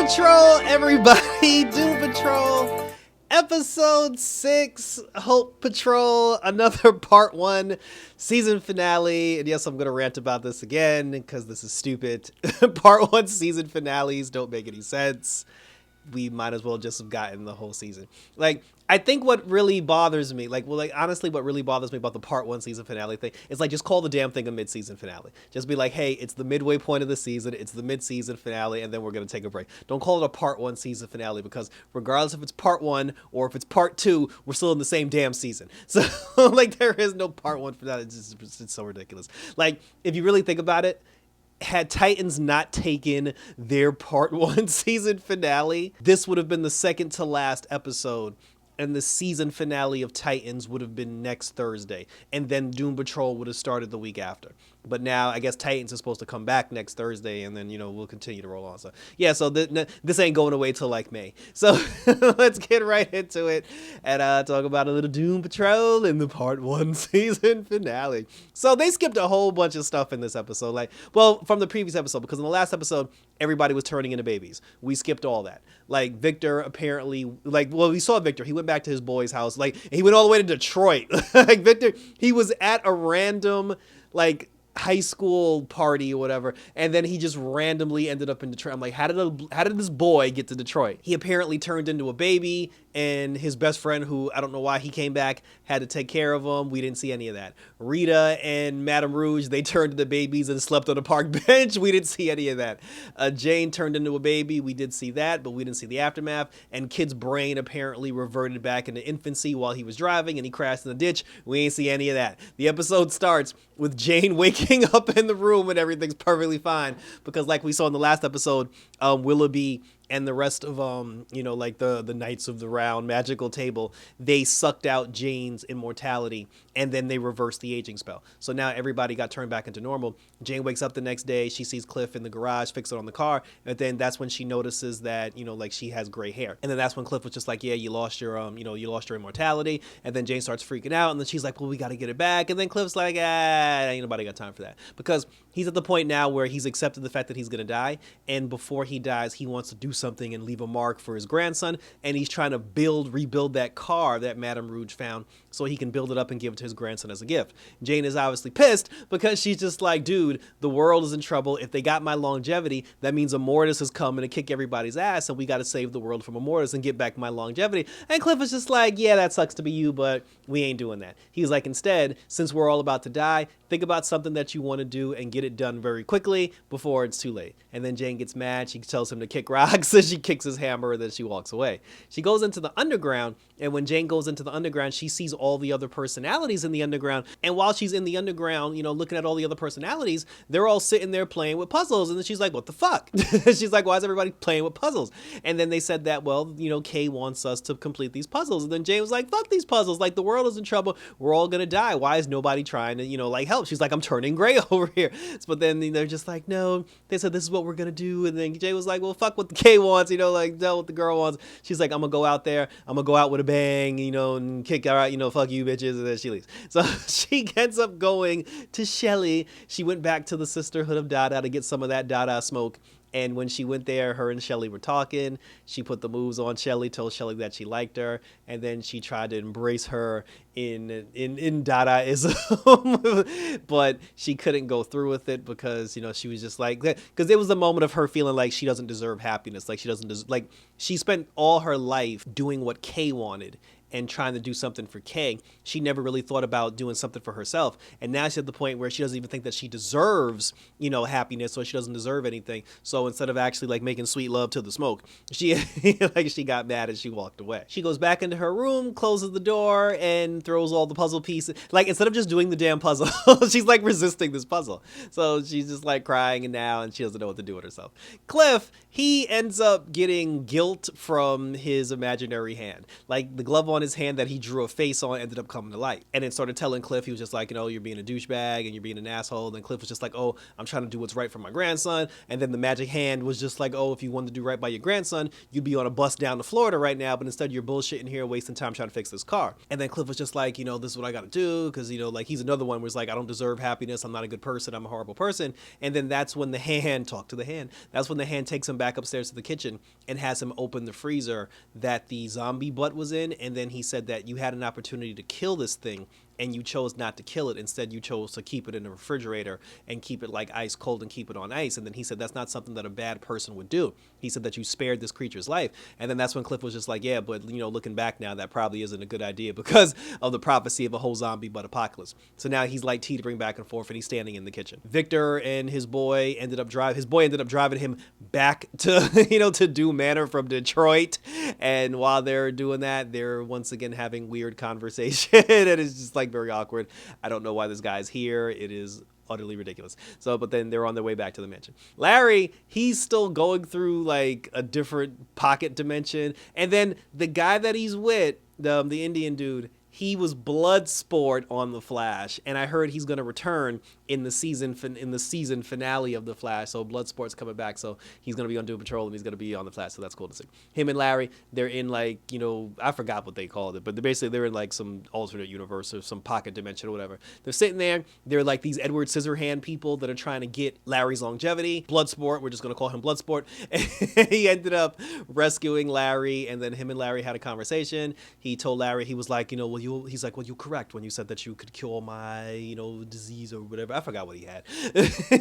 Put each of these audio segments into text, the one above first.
Patrol, everybody! Doom Patrol, episode 6, Hope Patrol, another part 1 season finale. And yes, I'm gonna rant about this again because this is stupid. Part 1 season finales don't make any sense. We might as well just have gotten the whole season. Like, I think what really bothers me, honestly, what really bothers me about the part 1 season finale thing is, just call the damn thing a mid-season finale. Just be like, hey, it's the midway point of the season, it's the mid-season finale, and then we're going to take a break. Don't call it a part 1 season finale, because regardless if it's part 1 or if it's part 2, we're still in the same damn season. So, there is no part 1 finale. It's so ridiculous. If you really think about it, had Titans not taken their part 1 season finale, this would have been the second to last episode, and the season finale of Titans would have been next Thursday, and then Doom Patrol would have started the week after. But now I guess Titans is supposed to come back next Thursday, and then we'll continue to roll on. So yeah, so this ain't going away till May. So let's get right into it and talk about a little Doom Patrol in the part 1 season finale. So they skipped a whole bunch of stuff in this episode, from the previous episode, because in the last episode everybody was turning into babies. We skipped all that. Victor apparently, we saw Victor. He went back to his boy's house. He went all the way to Detroit. Victor, he was at a random high school party or whatever, and then he just randomly ended up in Detroit. I'm like, how did this boy get to Detroit? He apparently turned into a baby, and his best friend, who I don't know why he came back, had to take care of him. We didn't see any of that. Rita and Madame Rouge, they turned into babies and slept on a park bench. We didn't see any of that. Jane turned into a baby. We did see that, but we didn't see the aftermath. And Kid's brain apparently reverted back into infancy while he was driving, and he crashed in the ditch. We ain't see any of that. The episode starts with Jane waking up in the room and everything's perfectly fine, because like we saw in the last episode, Willoughby and the rest of the Knights of the Round magical table, they sucked out Jane's immortality, and then they reversed the aging spell. So now everybody got turned back into normal. Jane wakes up the next day, she sees Cliff in the garage fix it on the car, and then that's when she notices that she has gray hair. And then that's when Cliff was just like, yeah, you lost your you lost your immortality. And then Jane starts freaking out, and then she's like, well, we got to get it back. And then Cliff's like, ain't nobody got time for that, because he's at the point now where he's accepted the fact that he's gonna die, and before he dies he wants to do something and leave a mark for his grandson, and he's trying to rebuild that car that Madame Rouge found so he can build it up and give it to his grandson as a gift. Jane is obviously pissed, because she's just like, dude, the world is in trouble. If they got my longevity, that means Immortus is coming to kick everybody's ass, and we got to save the world from Immortus and get back my longevity. And Cliff is just like, yeah, that sucks to be you, but we ain't doing that. He's like, instead, since we're all about to die, think about something that you want to do and get it done very quickly before it's too late. And then Jane gets mad. She tells him to kick rocks, and she kicks his hammer, and then she walks away. She goes into the underground, and when Jane goes into the underground, she sees all the other personalities in the underground. And while she's in the underground, looking at all the other personalities, they're all sitting there playing with puzzles. And then she's like, what the fuck? She's like, why is everybody playing with puzzles? And then they said that, well, Kay wants us to complete these puzzles. And then Jane was like, fuck these puzzles. The world is in trouble. We're all going to die. Why is nobody trying to, help? She's like, I'm turning gray over here. But then they're just like, no, they said this is what we're going to do. And then Jay was like, well, fuck what the Kay wants, know what the girl wants. She's like, I'm going to go out there. I'm going to go out with a bang, and kick her out, fuck you bitches. And then she leaves. So she ends up going to Shelly. She went back to the Sisterhood of Dada to get some of that Dada smoke. And when she went there, her and Shelly were talking. She put the moves on Shelly, told Shelly that she liked her, and then she tried to embrace her in Dadaism, but she couldn't go through with it because she was just like, because it was the moment of her feeling like she doesn't deserve happiness, she doesn't she spent all her life doing what Kay wanted and trying to do something for Kay. She never really thought about doing something for herself. And now she's at the point where she doesn't even think that she deserves, happiness, or she doesn't deserve anything. So instead of actually making sweet love to the smoke, she she got mad and she walked away. She goes back into her room, closes the door, and throws all the puzzle pieces. Instead of just doing the damn puzzle, she's resisting this puzzle. So she's just crying and she doesn't know what to do with herself. Cliff, he ends up getting guilt from his imaginary hand. The glove on on his hand that he drew a face on ended up coming to light, and then started telling Cliff, he was just like, you're being a douchebag and you're being an asshole. And then Cliff was just like, oh, I'm trying to do what's right for my grandson. And then the magic hand was just like, oh, if you wanted to do right by your grandson, you'd be on a bus down to Florida right now, but instead you're bullshitting here, wasting time trying to fix this car. And then Cliff was just like, this is what I gotta do, because like he's another one where it's like, I don't deserve happiness, I'm not a good person, I'm a horrible person. And then that's when the hand, talk to the hand, that's when the hand takes him back upstairs to the kitchen and has him open the freezer that the zombie butt was in. And then he said that you had an opportunity to kill this thing and you chose not to kill it. Instead, you chose to keep it in the refrigerator and keep it like ice cold and keep it on ice. And then he said that's not something that a bad person would do. He said that you spared this creature's life. And then that's when Cliff was just like, yeah, but looking back now, that probably isn't a good idea because of the prophecy of a whole zombie butt apocalypse. So now he's like teetering back and forth and he's standing in the kitchen. Victor and his boy ended up driving him back to, to Doom Manor from Detroit. And while they're doing that, they're once again having weird conversation. And it's just like very awkward. I don't know why this guy's here. It is utterly ridiculous. So, but then they're on their way back to the mansion. Larry, he's still going through like a different pocket dimension. And then the guy that he's with, the Indian dude, he was Bloodsport on The Flash, and I heard he's going to return in the season finale of The Flash. So Bloodsport's coming back, so he's going to be on Doom Patrol and he's going to be on The Flash. So that's cool to see. Him and Larry, they're in like I forgot what they called it, but they're in like some alternate universe or some pocket dimension or whatever. They're sitting there. They're like these Edward Scissorhand people that are trying to get Larry's longevity. Bloodsport, we're just going to call him Bloodsport. He ended up rescuing Larry, and then him and Larry had a conversation. He told Larry, he was like, he's like, well, you're correct when you said that you could cure my, disease or whatever. I forgot what he had.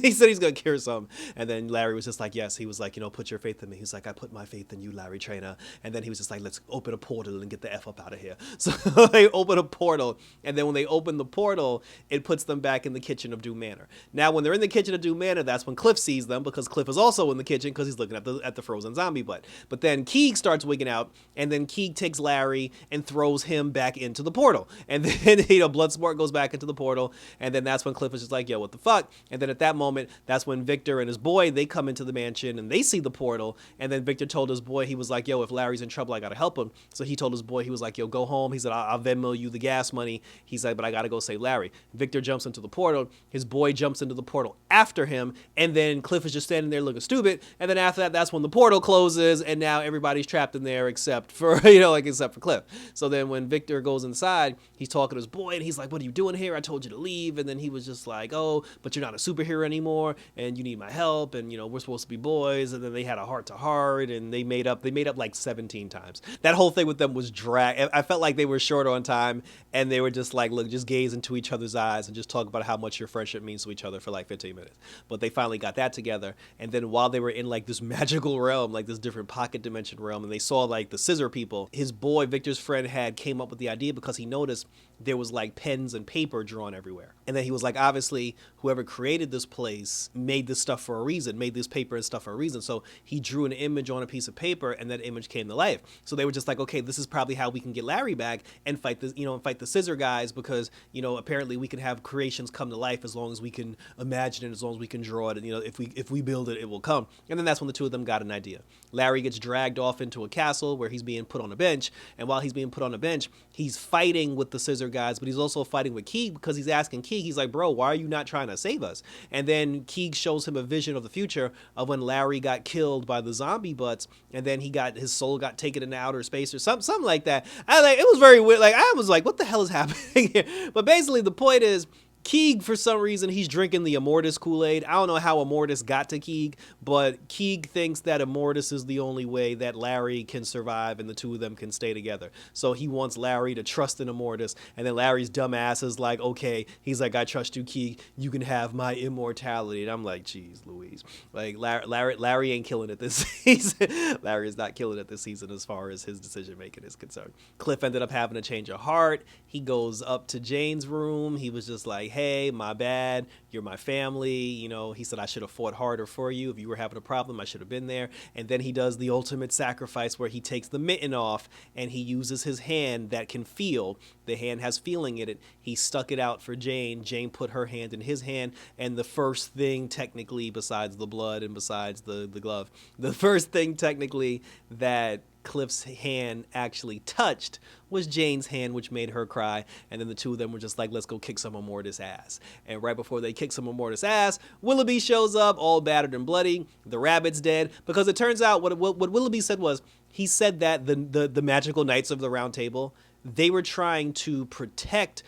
He said he's going to cure something. And then Larry was just like, yes. He was like, put your faith in me. He's like, I put my faith in you, Larry Trainer. And then he was just like, let's open a portal and get the F up out of here. So they open a portal. And then when they open the portal, it puts them back in the kitchen of Doom Manor. Now, when they're in the kitchen of Doom Manor, that's when Cliff sees them, because Cliff is also in the kitchen because he's looking at the frozen zombie butt. But then Keeg starts wigging out, and then Keeg takes Larry and throws him back into the portal. And then, Bloodsport goes back into the portal, and then that's when Cliff is just like, yo, what the fuck? And then at that moment, that's when Victor and his boy, they come into the mansion, and they see the portal, and then Victor told his boy, he was like, yo, if Larry's in trouble, I gotta help him. So he told his boy, he was like, yo, go home. He said, I'll Venmo you the gas money. He's like, but I gotta go save Larry. Victor jumps into the portal, his boy jumps into the portal after him, and then Cliff is just standing there looking stupid, and then after that, that's when the portal closes, and now everybody's trapped in there except for, except for Cliff. So then when Victor goes inside, he's talking to his boy, and he's like, what are you doing here? I told you to leave. And then he was just like, oh, but you're not a superhero anymore, and you need my help, and we're supposed to be boys. And then they had a heart to heart, and they made up like 17 times. That whole thing with them was drag. I felt like they were short on time, and they were just like, look, just gaze into each other's eyes and just talk about how much your friendship means to each other for like 15 minutes. But they finally got that together. And then while they were in like this magical realm, like this different pocket dimension realm, and they saw like the scissor people, his boy, Victor's friend, came up with the idea because he noticed there was like pens and paper drawn everywhere. And then he was like, obviously, whoever created this place made this stuff for a reason, made this paper and stuff for a reason. So he drew an image on a piece of paper, and that image came to life. So they were just like, okay, this is probably how we can get Larry back and fight the scissor guys, because, apparently we can have creations come to life as long as we can imagine it, as long as we can draw it. And, if we build it, it will come. And then that's when the two of them got an idea. Larry gets dragged off into a castle where he's being put on a bench. And while he's being put on a bench, he's fighting with the scissor guys, but he's also fighting with Keeg, because he's asking Keeg, he's like, bro, why are you not trying to save us? And then Keeg shows him a vision of the future of when Larry got killed by the zombie butts, and then his soul got taken into outer space or something like that. It was very weird. Like, I was like, what the hell is happening here? But basically the point is, Keeg, for some reason, he's drinking the Immortus Kool-Aid. I don't know how Immortus got to Keeg, but Keeg thinks that Immortus is the only way that Larry can survive and the two of them can stay together. So he wants Larry to trust in Immortus, and then Larry's dumb ass is like, okay, he's like, I trust you, Keeg. You can have my immortality. And I'm like, geez, Louise. Like, Larry ain't killing it this season. Larry is not killing it this season as far as his decision-making is concerned. Cliff ended up having a change of heart. He goes up to Jane's room. He was just like, hey, my bad, you're my family. He said, I should have fought harder for you. If you were having a problem, I should have been there. And then he does the ultimate sacrifice where he takes the mitten off and he uses his hand that can feel. The hand has feeling in it. He stuck it out for Jane. Jane put her hand in his hand. And the first thing technically, besides the blood and besides the glove, the first thing technically that Cliff's hand actually touched was Jane's hand, which made her cry. And then the two of them were just like, let's go kick some of Mortis' ass. And right before they kick some of Mortis' ass, Willoughby shows up, all battered and bloody. The rabbit's dead. Because it turns out what Willoughby said was, he said that the magical Knights of the Round Table, they were trying to protect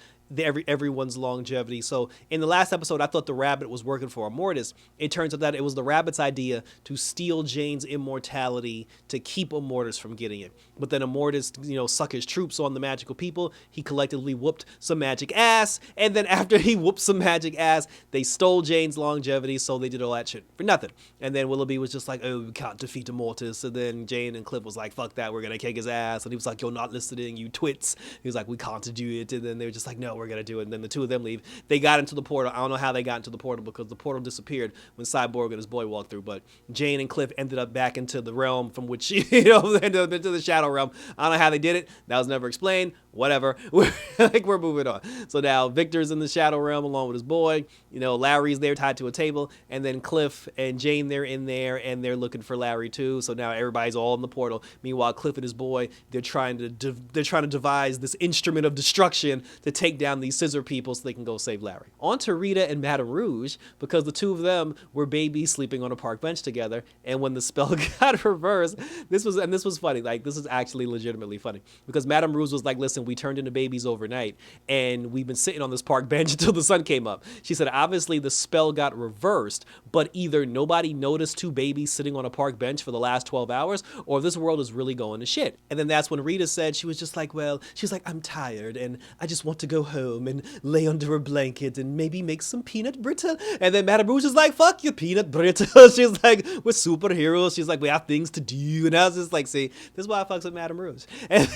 everyone's longevity. So in the last episode, I thought the rabbit was working for Immortus. It turns out that it was the rabbit's idea to steal Jane's immortality to keep Immortus from getting it. But then Immortus, suck his troops on the magical people. He collectively whooped some magic ass. And then after he whooped some magic ass, they stole Jane's longevity. So they did all that shit for nothing. And then Willoughby was just like, oh, we can't defeat Immortus. And then Jane and Cliff was like, fuck that, we're going to kick his ass. And he was like, you're not listening, you twits. He was like, we can't do it. And then they were just like, no, we're gonna do it. And then the two of them leave. They got into the portal. I don't know how they got into the portal because the portal disappeared when Cyborg and his boy walked through. But Jane and Cliff ended up back into the realm from which ended up into the shadow realm. I don't know how they did it. That was never explained. Whatever. We're moving on. So now Victor's in the shadow realm along with his boy. Larry's there tied to a table, and then Cliff and Jane, they're in there and they're looking for Larry too. So now everybody's all in the portal. Meanwhile, Cliff and his boy, they're trying to devise this instrument of destruction to take down these scissor people so they can go save Larry. On to Rita and Madame Rouge, because the two of them were babies sleeping on a park bench together. And when the spell got reversed, this was funny. Like, this is actually legitimately funny, because Madame Rouge was like, listen, we turned into babies overnight and we've been sitting on this park bench until the sun came up. She said, obviously the spell got reversed, but either nobody noticed two babies sitting on a park bench for the last 12 hours, or this world is really going to shit. And then that's when Rita said, she was just like, well, she's like, I'm tired and I just want to go home and lay under a blanket and maybe make some peanut brittle. And then Madame Rouge is like, fuck your peanut brittle. She's like, we're superheroes. She's like, we have things to do. And I was just like, see, this is why I fucks with Madame Rouge. And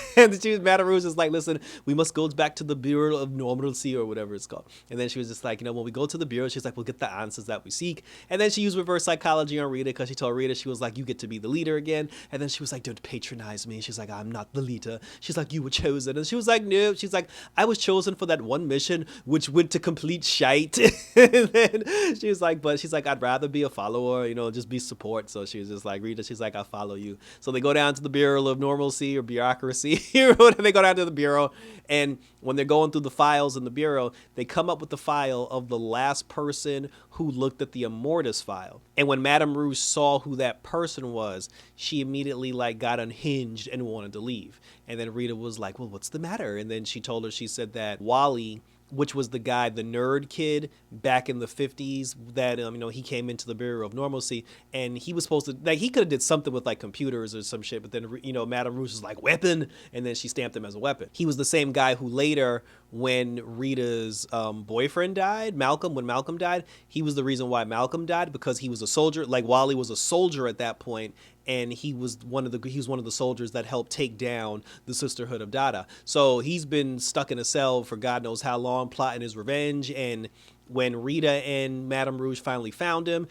Madame Rouge is like, listen, we must go back to the Bureau of Normalcy or whatever it's called. And then she was just like, when we go to the Bureau, she's like, we'll get the answers that we seek. And then she used reverse psychology on Rita, because she told Rita, she was like, you get to be the leader again. And then she was like, don't patronize me. She's like, I'm not the leader. She's like, you were chosen. And she was like, no. She's like, I was chosen for that one mission which went to complete shite. And then she was like, I'd rather be a follower, just be support. So she was just like, Rita, she's like, I'll follow you. So they go down to the Bureau of Normalcy or Bureaucracy. They go down to the Bureau, and when they're going through the files in the Bureau, they come up with the file of the last person who looked at the Immortus file. And when Madame Rouge saw who that person was, she immediately got unhinged and wanted to leave. And then Rita was like, well, what's the matter? And then she told her, she said that Wally, which was the guy, the nerd kid back in the 50s that, he came into the Bureau of Normalcy, and he was supposed to, he could have did something with computers or some shit, but then, Madame Rouge was like, weapon, and then she stamped him as a weapon. He was the same guy who later, when Rita's boyfriend died, when Malcolm died, he was the reason why Malcolm died, because he was a soldier. Wally was a soldier at that point, and he was one of the soldiers that helped take down the Sisterhood of Dada. So he's been stuck in a cell for God knows how long, plotting his revenge. And when Rita and Madame Rouge finally found him,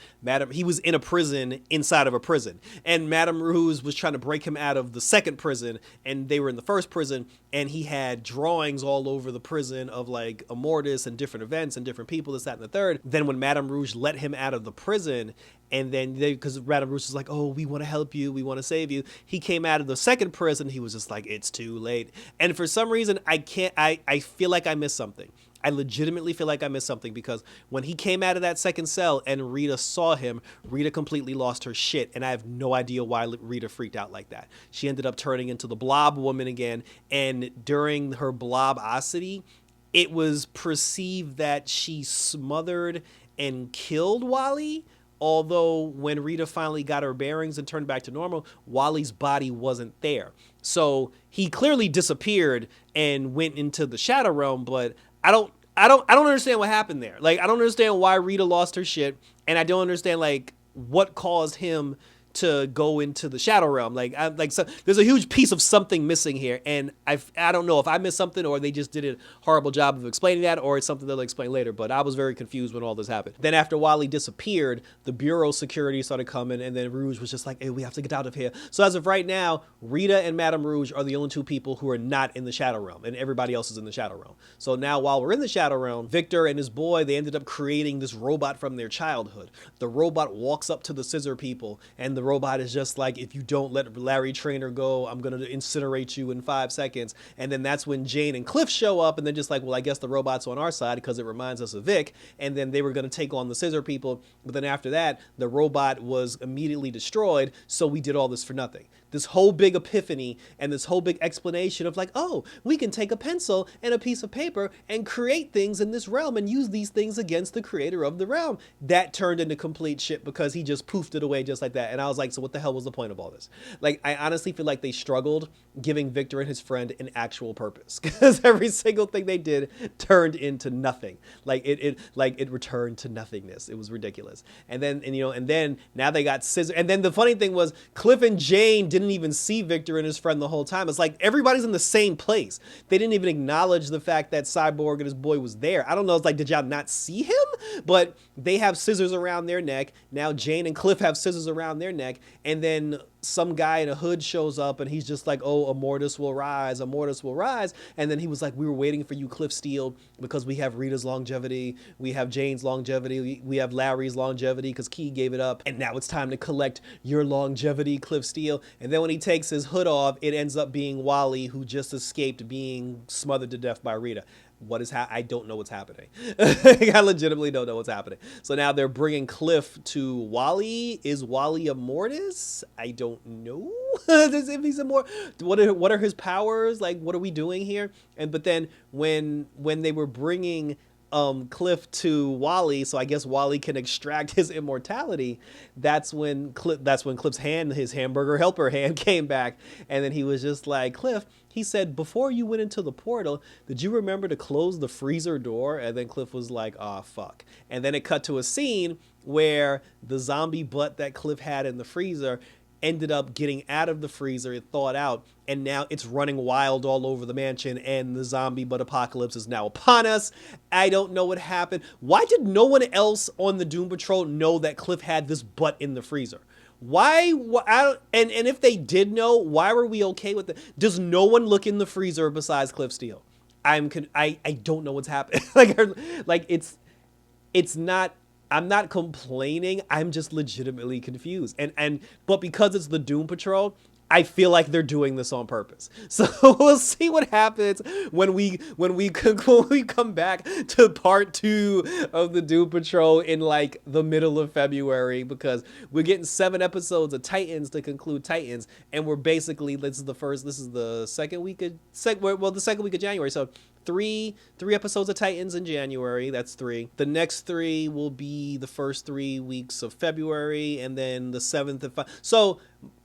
he was in a prison inside of a prison, and Madame Rouge was trying to break him out of the second prison, and they were in the first prison, and he had drawings all over the prison of Immortus and different events and different people, this, that, and the third. Then when Madame Rouge let him out of the prison, and then because Madame Rouge was like, oh, we want to help you, we want to save you, he came out of the second prison, he was just like, it's too late. And for some reason, I feel like I missed something. I legitimately feel like I missed something, because when he came out of that second cell and Rita saw him, Rita completely lost her shit, and I have no idea why Rita freaked out like that. She ended up turning into the blob woman again, and during her blobosity, it was perceived that she smothered and killed Wally, although when Rita finally got her bearings and turned back to normal, Wally's body wasn't there. So he clearly disappeared and went into the Shadow Realm, but I don't understand what happened there. I don't understand why Rita lost her shit, and I don't understand what caused him to go into the Shadow Realm. So there's a huge piece of something missing here, and I don't know if I missed something or they just did a horrible job of explaining that, or it's something they'll explain later, but I was very confused when all this happened. Then after Wally disappeared, the Bureau security started coming, and then Rouge was just like, hey, we have to get out of here. So as of right now, Rita and Madame Rouge are the only two people who are not in the Shadow Realm, and everybody else is in the Shadow Realm. So now while we're in the Shadow Realm, Victor and his boy, they ended up creating this robot from their childhood. The robot walks up to the scissor people, and the the robot is just like, if you don't let Larry Trainer go, I'm gonna incinerate you in 5 seconds. And then that's when Jane and Cliff show up, and then just like, well, I guess the robot's on our side because it reminds us of Vic. And then they were gonna take on the scissor people, but then after that, the robot was immediately destroyed, so we did all this for nothing. This whole big epiphany and this whole big explanation of like, oh, we can take a pencil and a piece of paper and create things in this realm and use these things against the creator of the realm. That turned into complete shit because he just poofed it away just like that. And I was like, so what the hell was the point of all this? Like, I honestly feel like they struggled giving Victor and his friend an actual purpose, because every single thing they did turned into nothing. Like it returned to nothingness. It was ridiculous. And then now they got scissor. And then the funny thing was, Cliff and Jane didn't even see Victor and his friend the whole time. It's like everybody's in the same place. They didn't even acknowledge the fact that Cyborg and his boy was there. I don't know. It's like, did y'all not see him? But they have scissors around their neck. Now Jane and Cliff have scissors around their neck. And then some guy in a hood shows up and he's just like, oh, Immortus will rise, Immortus will rise. And then he was like, we were waiting for you, Cliff Steele, because we have Rita's longevity, we have Jane's longevity, we have Larry's longevity because Key gave it up, and now it's time to collect your longevity, Cliff Steele. And then when he takes his hood off, it ends up being Wally, who just escaped being smothered to death by Rita. I don't know what's happening. I legitimately don't know what's happening. So now they're bringing Cliff to Wally. Is Wally Immortus? I don't know. If he's immortal, what are his powers? Like, what are we doing here? But then when they were bringing Cliff to Wally, so I guess Wally can extract his immortality, that's when Cliff's hand, his hamburger helper hand, came back, and then he was just like, Cliff, he said, before you went into the portal, did you remember to close the freezer door? And then Cliff was like, oh, fuck. And then it cut to a scene where the zombie butt that Cliff had in the freezer ended up getting out of the freezer, it thawed out, and now it's running wild all over the mansion, and the zombie butt apocalypse is now upon us. I don't know what happened. Why did no one else on the Doom Patrol know that Cliff had this butt in the freezer? Why? And if they did know, why were we okay with it? Does no one look in the freezer besides Cliff Steele? I don't know what's happening. like it's not. I'm not complaining. I'm just legitimately confused. But because it's the Doom Patrol, I feel like they're doing this on purpose. So we'll see what happens when we come back to part 2 of the Doom Patrol in like the middle of February, because we're getting 7 episodes of Titans to conclude Titans, and we're basically, this is the second week of January. So three episodes of Titans in January. That's 3. The next 3 will be the first 3 weeks of February, and then the 7th and 5th. So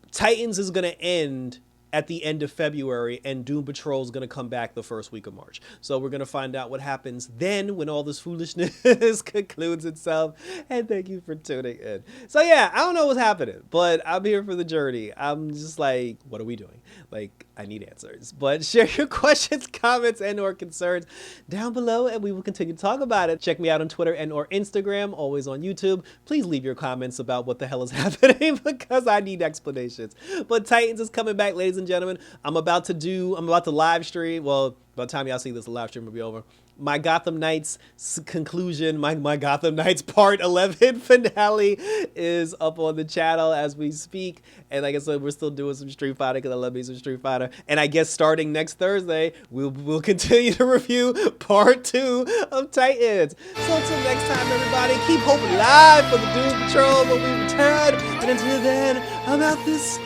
Titans is going to end at the end of February, and Doom Patrol is going to come back the first week of March. So we're going to find out what happens then when all this foolishness concludes itself. And thank you for tuning in. So yeah, I don't know what's happening, but I'm here for the journey. I'm just like, what are we doing? Like, I need answers. But share your questions, comments, and or concerns down below, and we will continue to talk about it. Check me out on Twitter and or Instagram, always on YouTube. Please leave your comments about what the hell is happening, because I need explanations. But Titans is coming back, ladies and gentlemen. I'm about to live stream. Well, by the time y'all see this, the live stream will be over. My Gotham Knights conclusion, my Gotham Knights Part 11 finale is up on the channel as we speak. And like I said, we're still doing some Street Fighter because I love me some Street Fighter. And I guess starting next Thursday, we'll continue to review Part 2 of Titans. So until next time, everybody, keep hope alive for the Doom Patrol when we return. And until then, I'm out this.